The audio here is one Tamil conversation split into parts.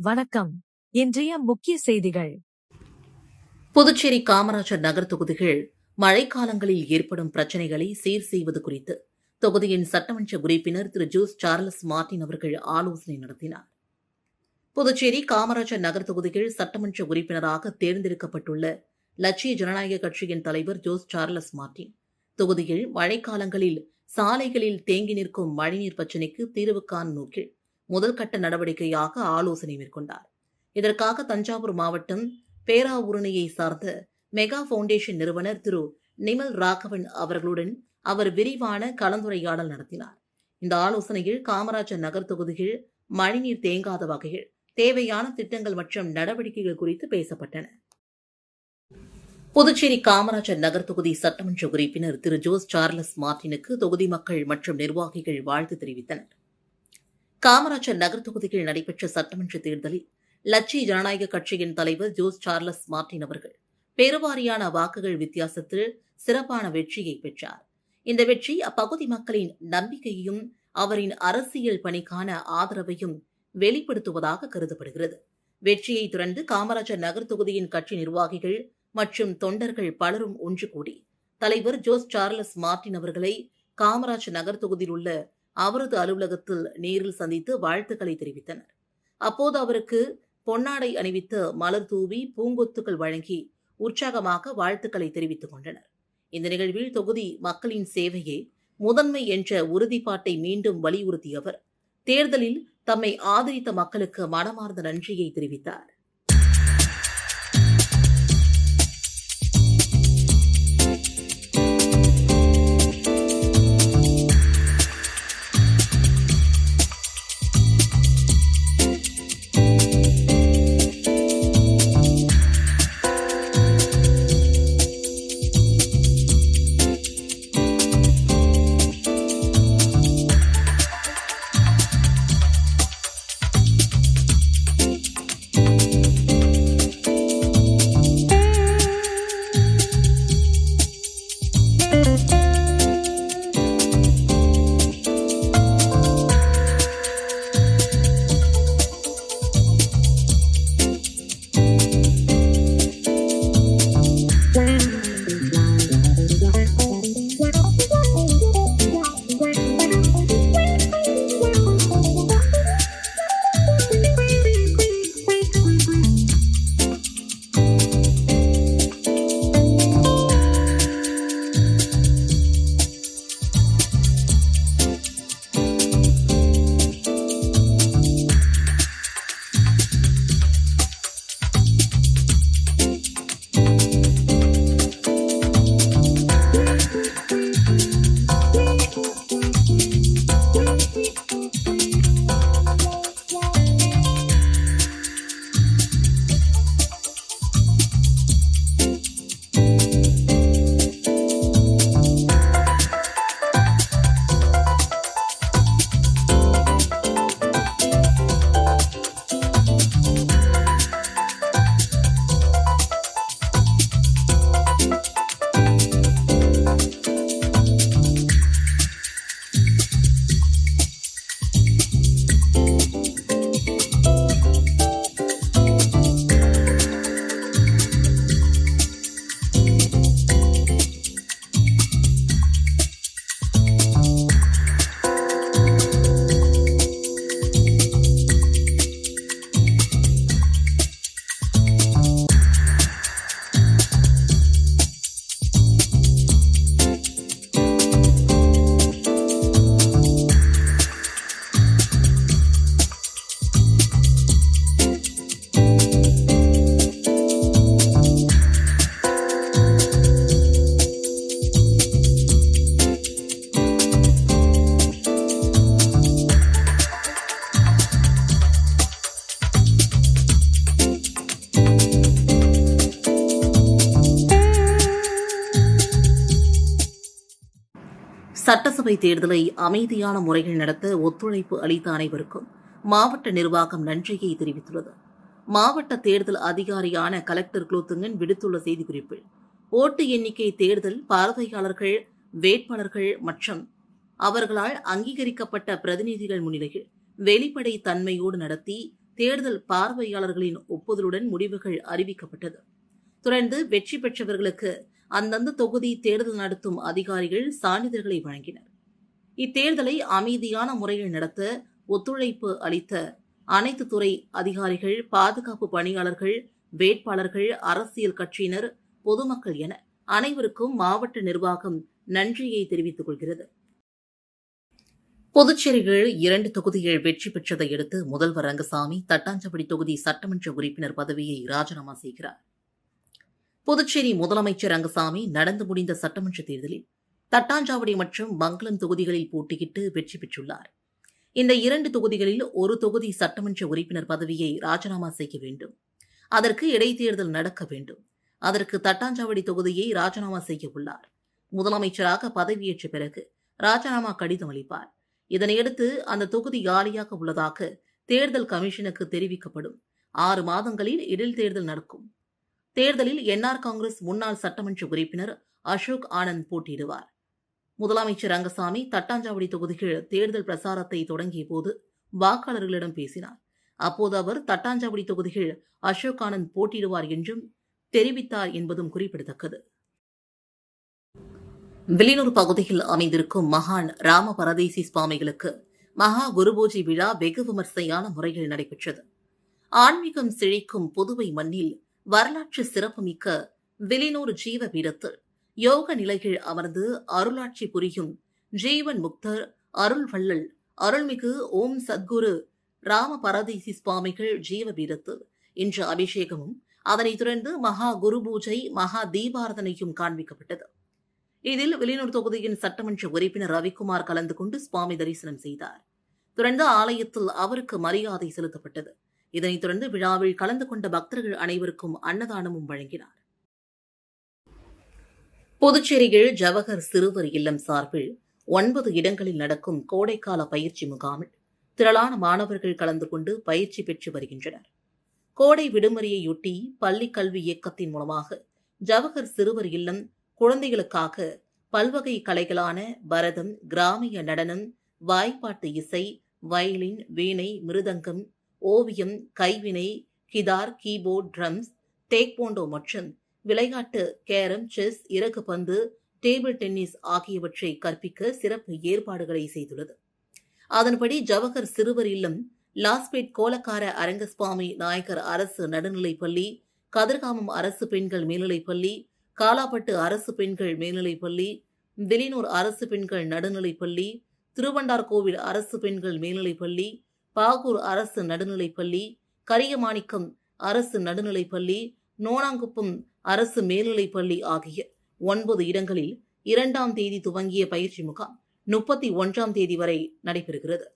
வணக்கம். இன்றைய முக்கிய செய்திகள். புதுச்சேரி காமராஜர் நகர் தொகுதிகள் மழைக்காலங்களில் ஏற்படும் பிரச்சினைகளை சீர் செய்வது குறித்து தொகுதியின் சட்டமன்ற உறுப்பினர் திரு ஜோஸ் சார்லஸ் மார்டின் அவர்கள் ஆலோசனை நடத்தினார். புதுச்சேரி காமராஜர் நகர் தொகுதிகள் சட்டமன்ற உறுப்பினராக தேர்ந்தெடுக்கப்பட்டுள்ள லட்சிய ஜனநாயக கட்சியின் தலைவர் ஜோஸ் சார்லஸ் மார்டின் தொகுதியில் மழைக்காலங்களில் சாலைகளில் தேங்கி நிற்கும் மழைநீர் பிரச்சினைக்கு தீர்வு காணும் நோக்கில் முதல்கட்ட நடவடிக்கையாக ஆலோசனை மேற்கொண்டார். இதற்காக தஞ்சாவூர் மாவட்டம் பேராவூரணியை சார்ந்த மெகா பவுண்டேஷன் நிறுவனர் திரு நிமல் ராகவன் அவர்களுடன் அவர் விரிவான கலந்துரையாடல் நடத்தினார். இந்த ஆலோசனையில் காமராஜர் நகர் தொகுதியில் மழைநீர் தேங்காத வகையில் தேவையான திட்டங்கள் மற்றும் நடவடிக்கைகள் குறித்து பேசப்பட்டன. புதுச்சேரி காமராஜர் நகர் தொகுதி சட்டமன்ற உறுப்பினர் திரு ஜோஸ் சார்லஸ் மார்டினுக்கு தொகுதி மக்கள் மற்றும் நிர்வாகிகள் வாழ்த்து தெரிவித்தனர். காமராஜர் நகர் தொகுதியில் நடைபெற்ற சட்டமன்ற தேர்தலில் லட்சிய ஜனநாயக கட்சியின் தலைவர் ஜோஸ் சார்லஸ் மார்டின் அவர்கள் பெருவாரியான வாக்குகள் வித்தியாசத்தில் சிறப்பான வெற்றியை பெற்றார். இந்த வெற்றி அப்பகுதி மக்களின் நம்பிக்கையையும் அவரின் அரசியல் பணிக்கான ஆதரவையும் வெளிப்படுத்துவதாக கருதப்படுகிறது. வெற்றியை தொடர்ந்து காமராஜர் நகர் தொகுதியின் கட்சி நிர்வாகிகள் மற்றும் தொண்டர்கள் பலரும் ஒன்று கூடி தலைவர் ஜோஸ் சார்லஸ் மார்டின் அவர்களை காமராஜர் நகர் தொகுதியில் உள்ள அவரது அலுவலகத்தில் நேரில் சந்தித்து வாழ்த்துக்களை தெரிவித்தனர். அப்போது அவருக்கு பொன்னாடை அணிவித்து மலர் தூவி பூங்கொத்துக்கள் வழங்கி உற்சாகமாக வாழ்த்துக்களை தெரிவித்துக் கொண்டனர். இந்த நிகழ்வில் தொகுதி மக்களின் சேவையே முதன்மை என்ற உறுதிப்பாட்டை மீண்டும் வலியுறுத்திய அவர் தேர்தலில் தம்மை ஆதரித்த மக்களுக்கு மனமார்ந்த நன்றியை தெரிவித்தார். சட்டசபை தேர்தலை அமைதியான முறையில் நடத்த ஒத்துழைப்பு அளித்த அனைவருக்கும் மாவட்ட நிர்வாகம் நன்றியை தெரிவித்துள்ளது. மாவட்ட தேர்தல் அதிகாரியான கலெக்டர் குலோத்துங்கன் விடுத்துள்ள செய்திக்குறிப்பில், ஓட்டு எண்ணிக்கை தேர்தல் பார்வையாளர்கள், வேட்பாளர்கள் மற்றும் அவர்களால் அங்கீகரிக்கப்பட்ட பிரதிநிதிகள் முன்னிலையில் வெளிப்படை தன்மையோடு நடத்தி தேர்தல் பார்வையாளர்களின் ஒப்புதலுடன் முடிவுகள் அறிவிக்கப்பட்டது. தொடர்ந்து வெற்றி பெற்றவர்களுக்கு அந்தந்த தொகுதி தேர்தல் நடத்தும் அதிகாரிகள் சான்றிதழ்களை வழங்கினர். இத்தேர்தலை அமைதியான முறையில் நடத்த ஒத்துழைப்பு அளித்த அனைத்து துறை அதிகாரிகள், பாதுகாப்பு பணியாளர்கள், வேட்பாளர்கள், அரசியல் கட்சியினர், பொதுமக்கள் என அனைவருக்கும் மாவட்ட நிர்வாகம் நன்றியை தெரிவித்துக் கொள்கிறது. புதுச்சேரியில் 2 தொகுதிகள் வெற்றி பெற்றதை அடுத்து முதல்வர் ரங்கசாமி தட்டாஞ்சாவடி தொகுதி சட்டமன்ற உறுப்பினர் பதவியை ராஜினாமா செய்கிறார். புதுச்சேரி முதலமைச்சர் ரங்கசாமி நடந்து முடிந்த சட்டமன்ற தேர்தலில் தட்டாஞ்சாவடி மற்றும் மங்களம் தொகுதிகளில் போட்டியிட்டு வெற்றி பெற்றுள்ளார். இந்த 2 தொகுதிகளில் ஒரு தொகுதி சட்டமன்ற உறுப்பினர் பதவியை ராஜினாமா செய்ய வேண்டும். அதற்கு இடைத்தேர்தல் நடக்க வேண்டும். அதற்கு தட்டாஞ்சாவடி தொகுதியை ராஜினாமா செய்ய உள்ளார். முதலமைச்சராக பதவியேற்ற பிறகு ராஜினாமா கடிதம் அளிப்பார். இதனையடுத்து அந்த தொகுதி காலியாக உள்ளதாக தேர்தல் கமிஷனுக்கு தெரிவிக்கப்படும். 6 மாதங்களில் இடைத்தேர்தல் நடக்கும். தேர்தலில் என்ஆர் காங்கிரஸ் முன்னாள் சட்டமன்ற உறுப்பினர் அசோக் ஆனந்த் போட்டியிடுவார். முதலமைச்சர் ரங்கசாமி தட்டாஞ்சாவடி தொகுதியில் தேர்தல் பிரசாரத்தை தொடங்கிய போது வாக்காளர்களிடம் பேசினார். அப்போது அவர் தட்டாஞ்சாவடி தொகுதியில் அசோக் ஆனந்த் போட்டியிடுவார் என்றும் தெரிவித்தார் என்பதும் குறிப்பிடத்தக்கது. வில்லியனூர் பகுதியில் அமைந்திருக்கும் மகான் ராம பரதேசி சுவாமிகளுக்கு மகா குருபூஜை விழா வெகு விமர்சையான முறையில் நடைபெற்றது. ஆன்மீகம் செழிக்கும் புதுவை மண்ணில் வரலாற்று சிறப்புமிக்க வில்லியனூர் ஜீவ பீடத்தில் யோக நிலையில் அமர்ந்து அருளாட்சி புரியும் ஜீவன் முக்தர் அருள் வள்ளல் அருள்மிகு ஓம் சத்குரு ராம பரதேசி சுவாமிகள் ஜீவ பீடத்தில் இன்று அபிஷேகமும் அதனைத் தொடர்ந்து மகா குரு பூஜை மகா தீபாரதனையும் காண்பிக்கப்பட்டது. இதில் வில்லியனூர் தொகுதியின் சட்டமன்ற உறுப்பினர் ரவிக்குமார் கலந்து கொண்டு சுவாமி தரிசனம் செய்தார். தொடர்ந்து ஆலயத்தில் அவருக்கு மரியாதை செலுத்தப்பட்டது. இதனைத் தொடர்ந்து விழாவில் கலந்து கொண்ட பக்தர்கள் அனைவருக்கும் அன்னதானமும் வழங்கினார். புதுச்சேரியில் ஜவஹர் சிறுவர் இல்லம் சார்பில் 9 இடங்களில் நடக்கும் கோடைக்கால பயிற்சி முகாமில் திரளான மாணவர்கள் கலந்து கொண்டு பயிற்சி பெற்று வருகின்றனர். கோடை விடுமுறையொட்டி பள்ளிக் கல்வி இயக்கத்தின் மூலமாக ஜவஹர் சிறுவர் இல்லம் குழந்தைகளுக்காக பல்வகை கலைகளான பரதம், கிராமிய நடனம், வாய்ப்பாட்டு இசை, வயலின், வீணை, மிருதங்கம், ஓவியம், கைவினை, கிதார், கீபோர்ட், ட்ரம்ஸ், டேக்வோண்டோ மற்றும் விளையாட்டு கேரம், செஸ், இறகு பந்து, டேபிள் டென்னிஸ் ஆகியவற்றை கற்பிக்க சிறப்பு ஏற்பாடுகளை செய்துள்ளது. அதன்படி ஜவஹர் சிறுவர் இல்லம் லாஸ்பேட் கோலக்கார அரங்கசுவாமி நாயக்கர் அரசு நடுநிலைப்பள்ளி, கதிர்காமம் அரசு பெண்கள் மேல்நிலைப்பள்ளி, காலாப்பட்டு அரசு பெண்கள் மேல்நிலைப்பள்ளி, வில்லியனூர் அரசு பெண்கள் நடுநிலைப்பள்ளி, திருவண்டார்கோவில் அரசு பெண்கள் மேல்நிலைப்பள்ளி, பாகூர் அரசு நடுநிலைப்பள்ளி, கரியமாணிக்கம் அரசு நடுநிலைப்பள்ளி, நோனாங்குப்பம் அரசு மேல்நிலைப்பள்ளி ஆகிய 9 இடங்களில் 2ஆம் தேதி துவங்கிய பயிற்சி முகாம் 31ஆம் தேதி வரை நடைபெறுகிறது.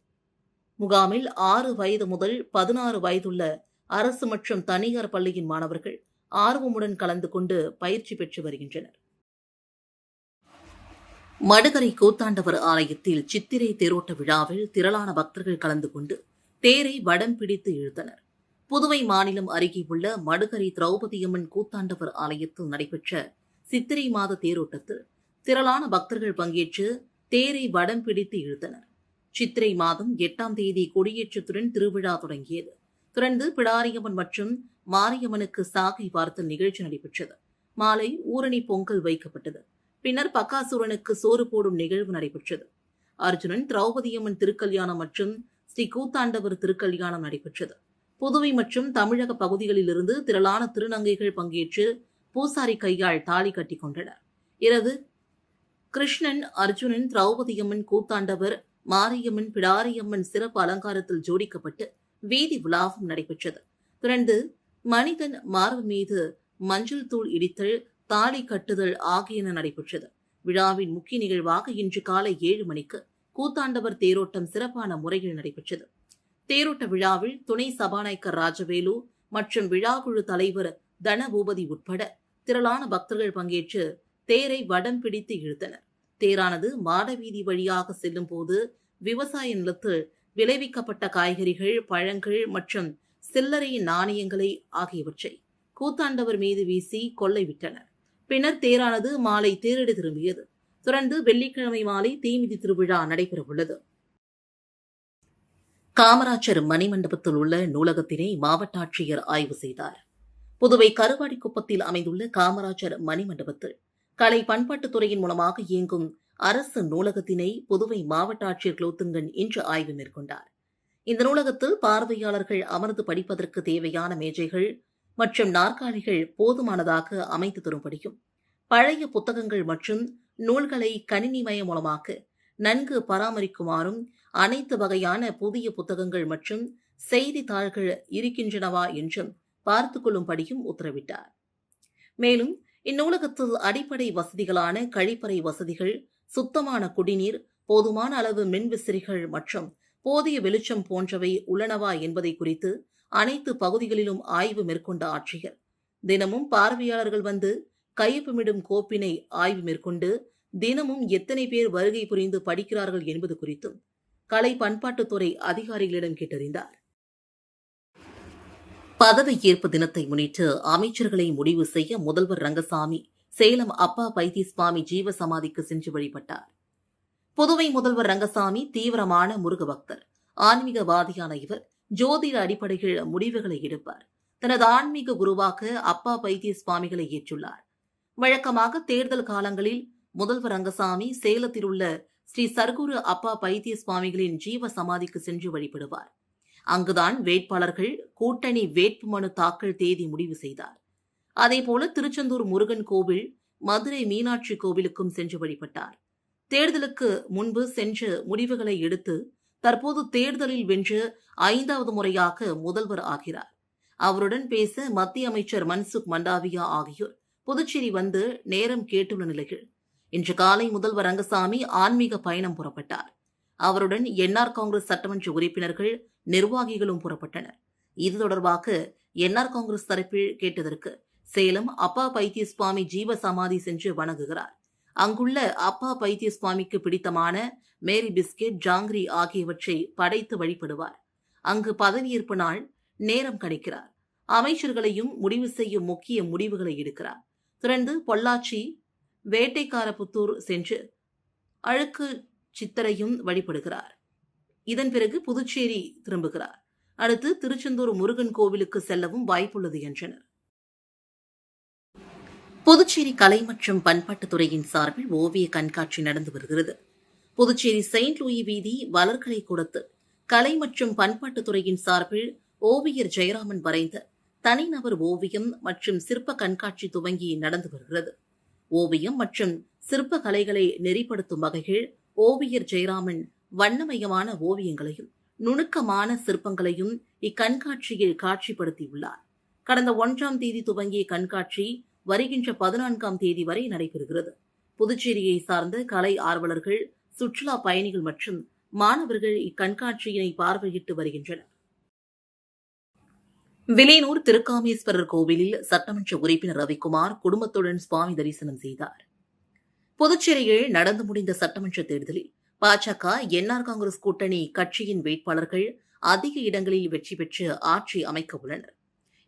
முகாமில் 6 வயது முதல் 16 வயதுள்ள அரசு மற்றும் தனியார் பள்ளியின் மாணவர்கள் ஆர்வமுடன் கலந்து கொண்டு பயிற்சி பெற்று வருகின்றனர். மடுகரை கூத்தாண்டவர் ஆலயத்தில் சித்திரை தேரோட்ட விழாவில் திரளான பக்தர்கள் கலந்து கொண்டு தேரை வடம் பிடித்து இழுத்தனர். புதுவை மாநிலம் அருகே உள்ள மடுகரை திரௌபதியம்மன் கூத்தாண்டவர் ஆலயத்தில் நடைபெற்ற சித்திரை மாத தேரோட்டத்தில் திரளான பக்தர்கள் பங்கேற்று தேரை வடம் பிடித்து இழுத்தனர். சித்திரை மாதம் 8ஆம் தேதி கொடியேற்றத்துடன் திருவிழா தொடங்கியது. தொடர்ந்து பிடாரியம்மன் மற்றும் மாரியம்மனுக்கு சாகை பார்த்தல் நிகழ்ச்சி நடைபெற்றது. மாலை ஊரணி பொங்கல் வைக்கப்பட்டது. பின்னர் பக்காசுரனுக்கு சோறு போடும் நிகழ்வு நடைபெற்றது. அர்ஜுனன், திரௌபதியம்மன் திருக்கல்யாணம் மற்றும் ஸ்ரீ கூத்தாண்டவர் திருக்கல்யாணம் நடைபெற்றது. புதுவை மற்றும் தமிழக பகுதிகளிலிருந்து திரளான திருநங்கைகள் பங்கேற்று பூசாரி கையால் தாலி கட்டிக் கொண்டனர். இரவு கிருஷ்ணன், அர்ஜுனன், திரௌபதியம்மன், கூத்தாண்டவர், மாரியம்மன், பிடாரியம்மன் சிறப்பு அலங்காரத்தில் ஜோடிக்கப்பட்டு வீதி உலாவும் நடைபெற்றது. தொடர்ந்து மனிதன் மார்பு மீது மஞ்சள் தூள் இடித்தல், தாலி கட்டுதல் ஆகியன நடைபெற்றது. விழாவின் முக்கிய நிகழ்வாக இன்று காலை 7 மணிக்கு கூத்தாண்டவர் தேரோட்டம் சிறப்பான முறையில் நடைபெற்றது. தேரோட்ட விழாவில் துணை சபாநாயகர் ராஜவேலு மற்றும் விழாக்குழு தலைவர் தனபூபதி உட்பட திரளான பக்தர்கள் பங்கேற்று தேரை வடம் பிடித்து இழுத்தனர். தேரானது மாடவீதி வழியாக செல்லும் போது விவசாய நிலத்தில் விளைவிக்கப்பட்ட காய்கறிகள், பழங்கள் மற்றும் சில்லறை நாணயங்களை ஆகியவற்றை கூத்தாண்டவர் மீது வீசி கொள்ளைவிட்டனர். பின்னர் தேரானது மாலை தேரடி திரும்பியது. தொடர்ந்து வெள்ளிக்கிழமை மாலை தீமிதி திருவிழா நடைபெறவுள்ளது. காமராஜர் மணிமண்டபத்தில் உள்ள நூலகத்தினை மாவட்ட ஆட்சியர் ஆய்வு செய்தார். புதுவை கருவாடிக்குப்பத்தில் அமைந்துள்ள காமராஜர் மணிமண்டபத்தில் கலை பண்பாட்டுத்துறையின் மூலமாக இயங்கும் அரசு நூலகத்தினை புதுவை மாவட்ட ஆட்சியர் குலோத்துங்கன் இன்று ஆய்வு மேற்கொண்டார். இந்த நூலகத்தில் பார்வையாளர்கள் அமர்ந்து படிப்பதற்கு தேவையான மேஜைகள் மற்றும் நாற்காலிகள் போதுமானதாக அமைத்து தரும்படியும், பழைய புத்தகங்கள் மற்றும் நூல்களை கணினிமயமாக்க நன்கு பராமரிக்குமாறும், அனைத்து வகையான புதிய புத்தகங்கள் மற்றும் செய்தித்தாள்கள் இருக்கின்றனவா என்றும் பார்த்துக் கொள்ளும்படியும் உத்தரவிட்டார். மேலும் இந்நூலகத்தில் அடிப்படை வசதிகளான கழிப்பறை வசதிகள், சுத்தமான குடிநீர், போதுமான அளவு மின்விசிறிகள் மற்றும் போதிய வெளிச்சம் போன்றவை உள்ளனவா என்பதை குறித்து அனைத்து பகுதிகளிலும் ஆய்வு மேற்கொண்ட ஆட்சியர், தினமும் பார்வையாளர்கள் வந்து கையொப்பமிடும் கோப்பினை ஆய்வு மேற்கொண்டு தினமும் எத்தனை பேர் வருகை புரிந்து படிக்கிறார்கள் என்பது குறித்தும் கலை பண்பாட்டுத்துறை அதிகாரிகளிடம் கேட்டறிந்தார். பதவியேற்பு தினத்தை முன்னிட்டு அமைச்சர்களை முடிவு செய்ய முதல்வர் ரங்கசாமி சேலம் அப்பா பைத்தியசுவாமி ஜீவ சமாதிக்கு சென்று வழிபட்டார். புதுவை முதல்வர் ரங்கசாமி தீவிரமான முருக பக்தர். ஆன்மீகவாதியான இவர் ஜோதிட அடிப்படையில் முடிவுகளை எடுப்பார். தனது ஆன்மீக குருவாக அப்பா பைத்தியசுவாமிகளை ஏற்றுள்ளார். வழக்கமாக தேர்தல் காலங்களில் முதல்வர் ரங்கசாமி சேலத்தில் உள்ள ஸ்ரீ சர்க்குரு அப்பா பைத்தியசுவாமிகளின் ஜீவ சமாதிக்கு சென்று வழிபடுவார். அங்குதான் வேட்பாளர்கள் கூட்டணி வேட்புமனு தாக்கல் தேதி முடிவு செய்தார். அதேபோல திருச்செந்தூர் முருகன் கோவில், மதுரை மீனாட்சி கோவிலுக்கும் சென்று வழிபட்டார். தேர்தலுக்கு முன்பு சென்று முடிவுகளை எடுத்து தற்போது தேர்தலில் வென்று 5வது முறையாக முதல்வர் ஆகிறார். அவருடன் பேச மத்திய அமைச்சர் மன்சுக் மண்டாவியா ஆகியோர் புதுச்சேரி வந்து நேரம் கேட்டுள்ள நிலையில் இன்று காலை முதல்வர் ரங்கசாமி ஆன்மீக பயணம் புறப்பட்டார். அவருடன் என்ஆர் காங்கிரஸ் சட்டமன்ற உறுப்பினர்கள், நிர்வாகிகளும் புறப்பட்டனர். இது தொடர்பாக என்ஆர் காங்கிரஸ் தரப்பில் கேட்டதற்கு சேலம் அப்பா பைத்தியசுவாமி ஜீவ சமாதி சென்று வணங்குகிறார். அங்குள்ள அப்பா பைத்தியசுவாமிக்கு பிடித்தமான மேரி பிஸ்கெட், ஜாங்கிரி ஆகியவற்றை படைத்து வழிபடுவார். அங்கு பதவியேற்பு நாள் நேரம் கணிக்கிறார். அமைச்சர்களையும் முடிவு செய்யும் முக்கிய முடிவுகளை எடுக்கிறார். தொடர்ந்து பொள்ளாச்சி, வேட்டைக்காரபுத்தூர் சென்று அழுக்கு சித்தரையும் வழிபடுகிறார். இதன் பிறகு புதுச்சேரி திரும்புகிறார். அடுத்து திருச்செந்தூர் முருகன் கோவிலுக்கு செல்லவும் வாய்ப்புள்ளது என்றனர். புதுச்சேரி கலை மற்றும் பண்பாட்டுத்துறையின் சார்பில் ஓவிய கண்காட்சி நடந்து வருகிறது. புதுச்சேரி செயின்ட் லூயி வீதி வளர்கலை கூடத்தில் கலை மற்றும் பண்பாட்டுத்துறையின் சார்பில் ஓவியர் ஜெயராமன் வரைந்த தனிநபர் ஓவியம் மற்றும் சிற்ப கண்காட்சி துவங்கி நடந்து வருகிறது. ஓவியம் மற்றும் சிற்ப கலைகளை நெறிப்படுத்தும் வகையில் ஓவியர் ஜெயராமன் வண்ணமயமான ஓவியங்களையும் நுணுக்கமான சிற்பங்களையும் இக்கண்காட்சியில் காட்சிப்படுத்தியுள்ளார். கடந்த 1ஆம் தேதி துவங்கிய கண்காட்சி வருகின்ற 14ஆம் தேதி வரை நடைபெறுகிறது. புதுச்சேரியை சார்ந்த கலை ஆர்வலர்கள், சுற்றுலா பயணிகள் மற்றும் மாணவர்கள் இக்கண்காட்சியினை பார்வையிட்டு வருகின்றனர். வில்லியனூர் திருக்காமேஸ்வரர் கோவிலில் சட்டமன்ற உறுப்பினர் ரவிக்குமார் குடும்பத்துடன் சுவாமி தரிசனம் செய்தார். புதுச்சேரியில் நடந்து முடிந்த சட்டமன்ற தேர்தலில் பாஜக, என்ஆர் காங்கிரஸ் கூட்டணி கட்சியின் வேட்பாளர்கள் அதிக இடங்களில் வெற்றி பெற்று ஆட்சி அமைக்க உள்ளனர்.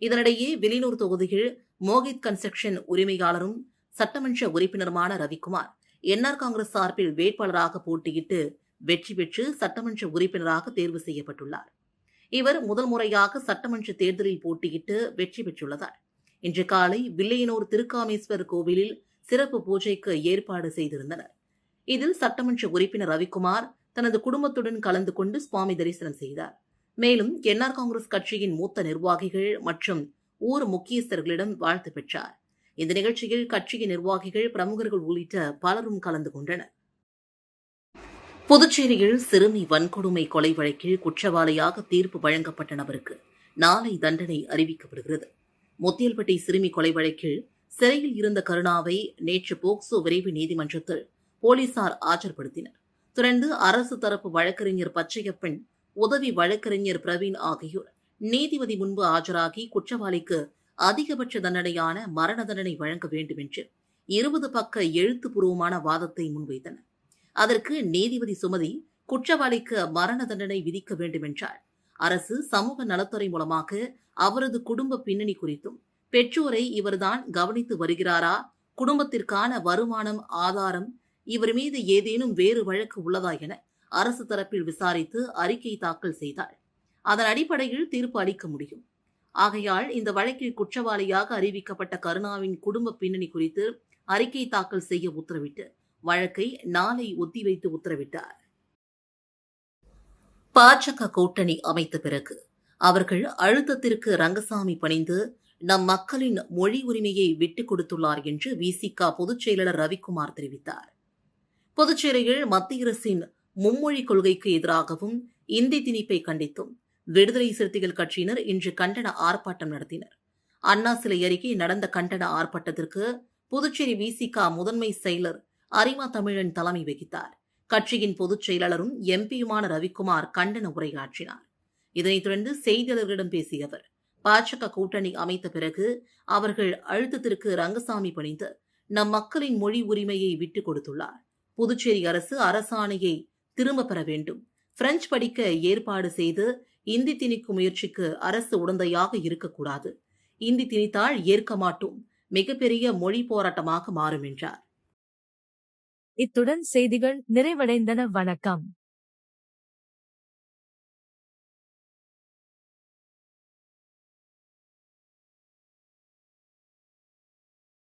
இதனிடையே வில்லியனூர் தொகுதியில் மோகித் கன்ஸ்ட்ரக்ஷன் உரிமையாளரும் சட்டமன்ற உறுப்பினருமான ரவிக்குமார் என்ஆர் காங்கிரஸ் சார்பில் வேட்பாளராக போட்டியிட்டு வெற்றி பெற்று சட்டமன்ற உறுப்பினராக தேர்வு செய்யப்பட்டுள்ளார். இவர் முதல் முறையாக சட்டமன்ற தேர்தலில் போட்டியிட்டு வெற்றி பெற்றுள்ளதால் இன்று காலை வில்லியனூர் திருக்காமேஸ்வரர் கோவிலில் சிறப்பு பூஜைக்கு ஏற்பாடு செய்திருந்தனர். இதில் சட்டமன்ற உறுப்பினர் ரவிக்குமார் தனது குடும்பத்துடன் கலந்து கொண்டு சுவாமி தரிசனம் செய்தார். மேலும் என்ஆர் காங்கிரஸ் கட்சியின் மூத்த நிர்வாகிகள் மற்றும் ஊர் முக்கியஸ்தர்களிடம் வாழ்த்து பெற்றார். இந்த நிகழ்ச்சியில் கட்சியின் நிர்வாகிகள், பிரமுகர்கள் உள்ளிட்ட பலரும் கலந்து கொண்டனர். புதுச்சேரியில் சிறுமி வன்கொடுமை கொலை வழக்கில் குற்றவாளியாக தீர்ப்பு வழங்கப்பட்ட நபருக்கு நாளை தண்டனை அறிவிக்கப்படுகிறது. முத்தியல்பட்டி சிறுமி கொலை வழக்கில் சிறையில் இருந்த கருணாவை நேற்று போக்சோ விரைவு நீதிமன்றத்தில் போலீசார் ஆஜர்படுத்தினர். தொடர்ந்து அரசு தரப்பு வழக்கறிஞர் பச்சையப்பன், உதவி வழக்கறிஞர் பிரவீன் ஆகியோர் நீதிபதி முன்பு ஆஜராகி குற்றவாளிக்கு அதிகபட்ச தண்டனையான மரண தண்டனை வழங்க வேண்டும் என்று 20 பக்க எழுத்துப்பூர்வமான வாதத்தை முன்வைத்தனர். அதற்கு நீதிபதி சுமதி குற்றவாளிக்கு மரண தண்டனை விதிக்க வேண்டும் என்றார். அரசு சமூக நலத்துறை மூலமாக அவரது குடும்ப பின்னணி குறித்தும், பெற்றோரை இவர்தான் கவனித்து வருகிறாரா, குடும்பத்திற்கான வருமானம், ஆதாரம், இவர் மீது ஏதேனும் வேறு வழக்கு உள்ளதா என அரசு தரப்பில் விசாரித்து அறிக்கை தாக்கல் செய்தார். அதன் அடிப்படையில் தீர்ப்பு அளிக்க முடியும். ஆகையால் இந்த வழக்கில் குற்றவாளியாக அறிவிக்கப்பட்ட கருணாவின் குடும்ப பின்னணி குறித்து அறிக்கை தாக்கல் செய்ய உத்தரவிட்டு வழக்கை நாளை ஒத்திவைத்து உத்தரவிட்டார். பாஜக கூட்டணி அமைத்த பிறகு அவர்கள் அழுத்தத்திற்கு ரங்கசாமி பணிந்து நம் மக்களின் மொழி உரிமையை விட்டுக் கொடுத்துள்ளார் என்று விசிக பொதுச் செயலாளர் ரவிக்குமார் தெரிவித்தார். புதுச்சேரியில் மத்திய அரசின் மும்மொழி கொள்கைக்கு எதிராகவும் இந்தி திணிப்பை கண்டித்தும் விடுதலை சிறுத்தைகள் கட்சியினர் இன்று கண்டன ஆர்ப்பாட்டம் நடத்தினர். அண்ணா சிலை அருகே நடந்த கண்டன ஆர்ப்பாட்டத்திற்கு புதுச்சேரி விசிக முதன்மை செயலர் அரிமா தமிழன் தலைமை வகித்தார். கட்சியின் பொதுச் செயலாளரும் எம்பியுமான ரவிக்குமார் கண்டன உரையாற்றினார். இதனைத் தொடர்ந்து செய்தியாளர்களிடம் பேசிய அவர், பாஜக கூட்டணி அமைத்த பிறகு அவர்கள் அழுத்தத்திற்கு ரங்கசாமி பணிந்து நம் மக்களின் மொழி உரிமையை விட்டுக் கொடுத்துள்ளார். புதுச்சேரி அரசு அரசாணையை திரும்பப் பெற வேண்டும். பிரெஞ்சு படிக்க ஏற்பாடு செய்து இந்தி திணிக்கும் முயற்சிக்கு அரசு உடந்தையாக இருக்கக்கூடாது. இந்தி திணித்தால் ஏற்க மாட்டோம். மிகப்பெரிய மொழி போராட்டமாக மாறும் என்றார். இத்துடன் செய்திகள் நிறைவடைந்தன. வணக்கம்.